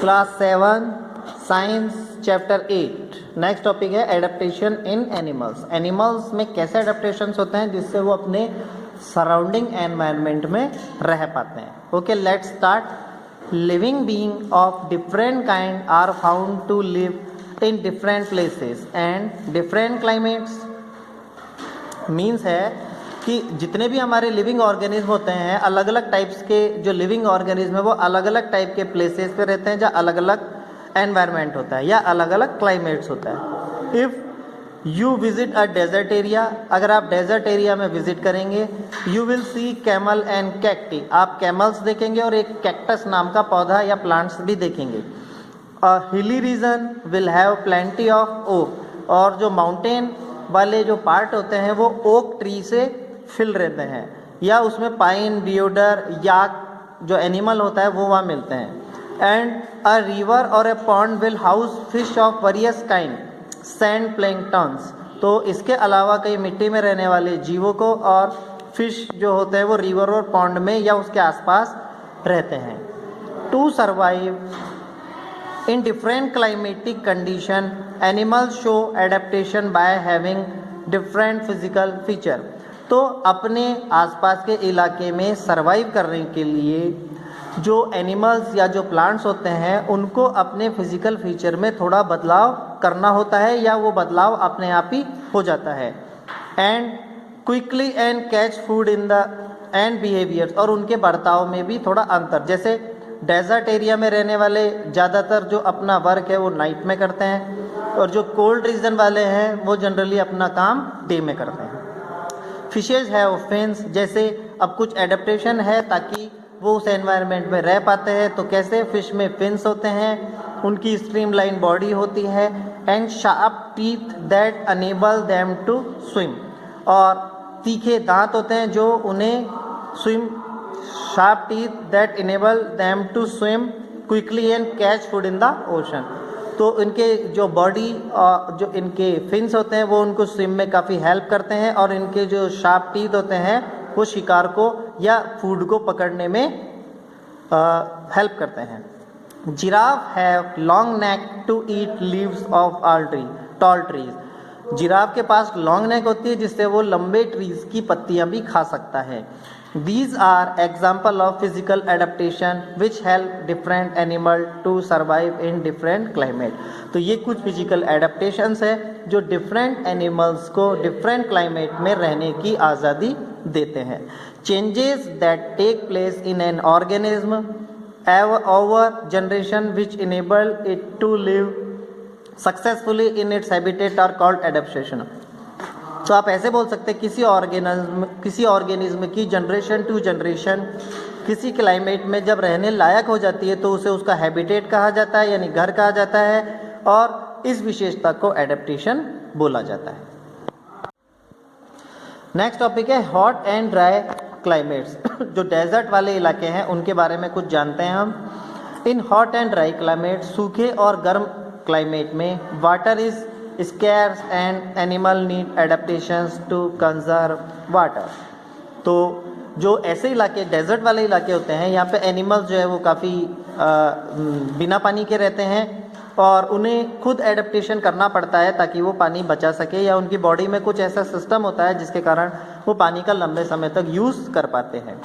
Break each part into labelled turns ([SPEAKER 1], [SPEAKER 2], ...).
[SPEAKER 1] Class 7 science chapter 8। Next topic है adaptation इन animals. Animals में कैसे एडेप्टेशंस होते हैं जिससे वो अपने सराउंडिंग एनवायरनमेंट में रह पाते हैं। Okay, let's start. Living being of different kind are found to live in different places and different climates. Means है कि जितने भी हमारे लिविंग ऑर्गेनिज्म होते हैं, अलग अलग टाइप्स के जो लिविंग ऑर्गेनिज्म है वो अलग अलग टाइप के प्लेसेस पे रहते हैं जहाँ अलग अलग एनवायरनमेंट होता है या अलग अलग क्लाइमेट्स होता है। If you visit a desert area, अगर आप डेजर्ट एरिया में विजिट करेंगे, you will see camel and cacti, आप कैमल्स देखेंगे और एक कैक्टस नाम का पौधा या प्लांट्स भी देखेंगे। A hilly region will have plenty of oak, और जो माउंटेन वाले जो पार्ट होते हैं वो ओक ट्री से फिल रहते हैं या उसमें पाइन, डियोडर, याक जो एनिमल होता है वो वहाँ मिलते हैं। एंड अ रिवर और ए pond will house fish of various kind sand planktons, तो इसके अलावा कई मिट्टी में रहने वाले जीवों को और फिश जो होते हैं वो रिवर और पॉन्ड में या उसके आसपास रहते हैं। To survive in different climatic condition animals show adaptation by having different physical feature. तो अपने आसपास के इलाके में सरवाइव करने के लिए जो एनिमल्स या जो प्लांट्स होते हैं उनको अपने फिजिकल फीचर में थोड़ा बदलाव करना होता है या वो बदलाव अपने आप ही हो जाता है। And quickly and catch food in the end behaviours, और उनके बर्ताव में भी थोड़ा अंतर। जैसे डेजर्ट एरिया में रहने वाले ज़्यादातर जो अपना वर्क है वो नाइट में करते हैं और जो कोल्ड रीजन वाले हैं वो जनरली अपना काम डे में करते हैं। फिशेज हैव फिन्स, जैसे अब कुछ एडेप्टेशन है ताकि वो उस एनवायरनमेंट में रह पाते हैं, तो कैसे फिश में फिन्स होते हैं, उनकी स्ट्रीमलाइन बॉडी होती है। And sharp teeth that enable them to swim, और तीखे दांत होते हैं जो उन्हें swim, sharp teeth that enable them to swim quickly and catch food in the ocean. तो इनके जो बॉडी जो इनके फिन्स होते हैं वो उनको स्विम में काफ़ी हेल्प करते हैं, और इनके जो शार्प टीथ होते हैं वो शिकार को या फूड को पकड़ने में हेल्प करते हैं। Giraffe have long neck to eat leaves of tall trees. Giraffe के पास लॉन्ग नेक होती है जिससे वो लंबे ट्रीज की पत्तियां भी खा सकता है। These are example of physical adaptation which help different animal to survive in different climate। तो ये कुछ फिजिकल एडेप्टेशंस है जो डिफरेंट एनिमल्स को डिफरेंट क्लाइमेट में रहने की आज़ादी देते हैं। Changes that take place in an organism over generation which enable it to live successfully in its habitat are called adaptation. तो आप ऐसे बोल सकते हैं किसी ऑर्गेनिज्म की जनरेशन टू जनरेशन किसी क्लाइमेट में जब रहने लायक हो जाती है तो उसे उसका हैबिटेट कहा जाता है, यानी घर कहा जाता है, और इस विशेषता को एडेप्टेशन बोला जाता है। नेक्स्ट टॉपिक है हॉट एंड ड्राई क्लाइमेट्स। जो डेजर्ट वाले इलाके हैं उनके बारे में कुछ जानते हैं हम। In hot and dry climate, सूखे और गर्म क्लाइमेट में water is scarce and animal need adaptations to conserve water. तो जो ऐसे इलाके डेजर्ट वाले इलाके होते हैं यहाँ पे एनिमल्स जो है वो काफ़ी बिना पानी के रहते हैं और उन्हें खुद एडेप्टेशन करना पड़ता है ताकि वो पानी बचा सके, या उनकी बॉडी में कुछ ऐसा सिस्टम होता है जिसके कारण वो पानी का लंबे समय तक यूज़ कर पाते हैं।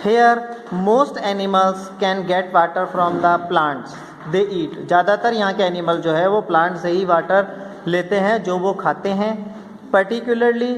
[SPEAKER 1] Here most animals can get water from the plants they eat. ज़्यादातर यहाँ के एनिमल जो है वो प्लांट से ही वाटर लेते हैं जो वो खाते हैं। पर्टिकुलरली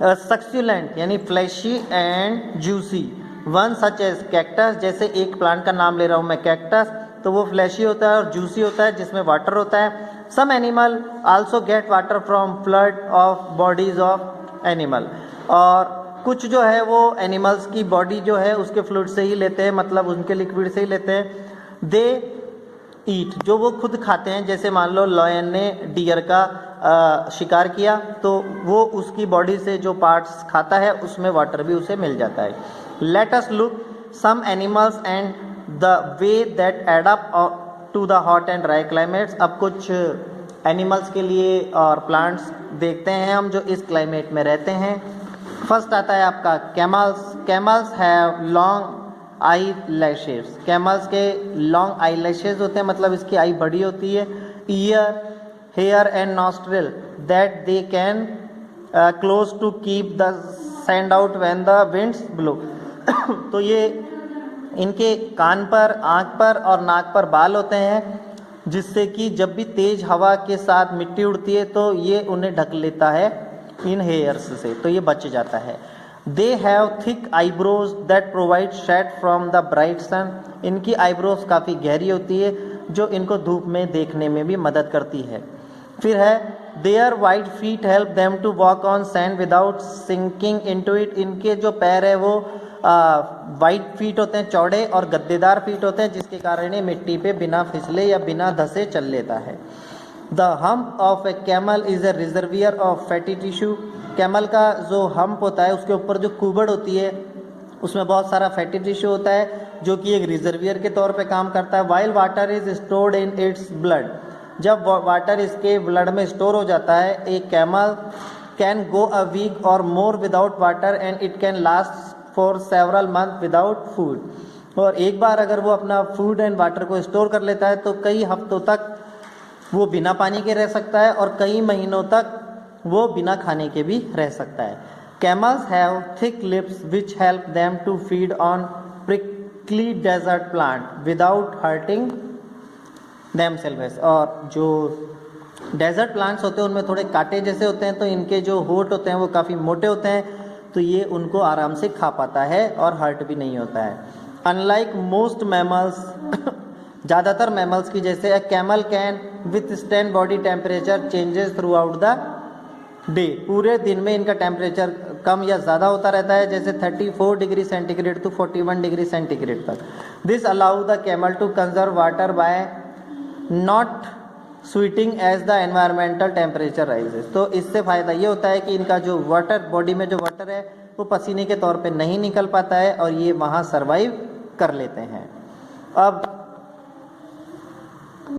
[SPEAKER 1] सक्यूलेंट यानी fleshy and juicy one such as cactus, जैसे एक प्लांट का नाम ले रहा हूँ मैं कैक्टस, तो वो फ्लैशी होता है और जूसी होता है जिसमें वाटर होता है। Some animal also get water from flood of bodies of animal, और कुछ जो है वो एनिमल्स की बॉडी जो है उसके फ्लूइड से ही लेते हैं, मतलब उनके लिक्विड से ही लेते हैं। दे ईट, जो वो खुद खाते हैं, जैसे मान लो लॉयन ने डियर का शिकार किया तो वो उसकी बॉडी से जो पार्ट्स खाता है उसमें वाटर भी उसे मिल जाता है। Let us look some animals and the way that adapt to the hot and dry climates. अब कुछ एनिमल्स के लिए और प्लांट्स देखते हैं हम जो इस क्लाइमेट में रहते हैं। फर्स्ट आता है आपका camels. Camels have long eyelashes, camels के लॉन्ग आई लैशेस होते हैं, मतलब इसकी आई बड़ी होती है। Ear, hair and nostril that they can close to keep the sand out when the winds blow. तो ये इनके कान पर, आँख पर और नाक पर बाल होते हैं, जिससे कि जब भी तेज हवा के साथ मिट्टी उड़ती है तो ये उन्हें ढक लेता है इन हेयर्स से, तो ये बच जाता है। They have thick eyebrows that provide shade from the bright sun. इनकी आईब्रोज काफ़ी गहरी होती है जो इनको धूप में देखने में भी मदद करती है। फिर है their wide feet help them to walk on sand without sinking into it. इनके जो पैर है वो वाइड फीट होते हैं, चौड़े और गद्देदार फीट होते हैं, जिसके कारण ये मिट्टी पे बिना फिसले या बिना धसे चल लेता है। The hump of A camel is a reservoir of fatty tissue. Camel का जो हम्प होता है उसके ऊपर जो कुबड़ होती है उसमें बहुत सारा फैटी टिश्यू होता है जो कि एक रिजर्वियर के तौर पे काम करता है। While water is stored in its blood. जब वाटर इसके ब्लड में स्टोर हो जाता है, a camel can go a week or more without water and it can last for several month without food. और एक बार अगर वो अपना फूड एंड वाटर को स्टोर कर लेता है तो कई हफ्तों तक वो बिना पानी के रह सकता है और कई महीनों तक वो बिना खाने के भी रह सकता है। Camels have thick lips which help them to feed on prickly desert plant without hurting themselves. और जो डेजर्ट प्लांट्स होते हैं उनमें थोड़े कांटे जैसे होते हैं, तो इनके जो होठ होते हैं वो काफ़ी मोटे होते हैं, तो ये उनको आराम से खा पाता है और हर्ट भी नहीं होता है। अनलाइक मोस्ट मैमल्स, ज़्यादातर मैमल्स की जैसे, a camel can withstand body temperature changes through out the day. पूरे दिन में इनका टेम्परेचर कम या ज़्यादा होता रहता है, जैसे 34 degree centigrade to 41 degree centigrade तक। This allow the camel to conserve water by not sweating as the environmental temperature rises. तो इससे फ़ायदा ये होता है कि इनका जो वाटर, बॉडी में जो वाटर है वो पसीने के तौर पे नहीं निकल पाता है और ये वहाँ सर्वाइव कर लेते हैं। अब